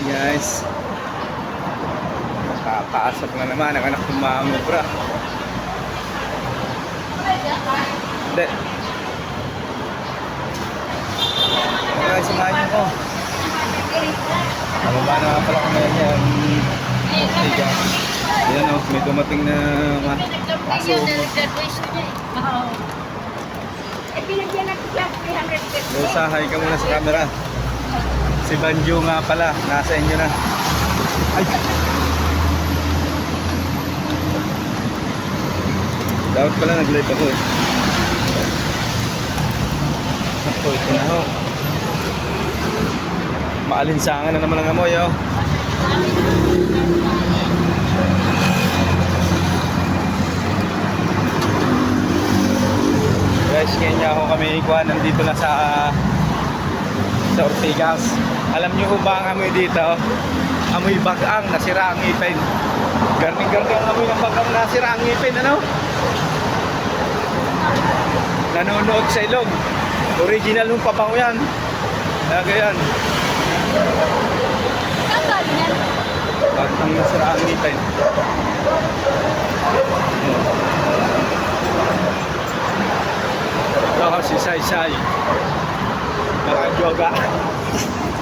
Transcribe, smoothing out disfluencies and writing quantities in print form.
Guys, papasok na naman ang anak ng mga mubra. Hindi. Okay, samahan niyo ko. Mababa na nga pala kung ngayon yan. Tiga. Ayan o, may dumating na aso. Lusahay ka muna sa camera. Si Banjo nga pala, nasa inyo na. Ay! Dapat pala nag-live ako eh. Ako, ito na ho. Maalinsangan na naman ang amoy oh. Guys, kanya ako kami ikuha. Nandito na sa Ortigas. Alam nyo ba ang amoy dito? Amoy bagang, nasira ang ngipin. Garning-garning ang amoy ng bagang, nasira ang ngipin. Ano? Nanonood sa ilog. Original yung pabango yan. Kaya yan. Bagang nasira ang ngipin. Ito si Sai Sai. Nakajoga.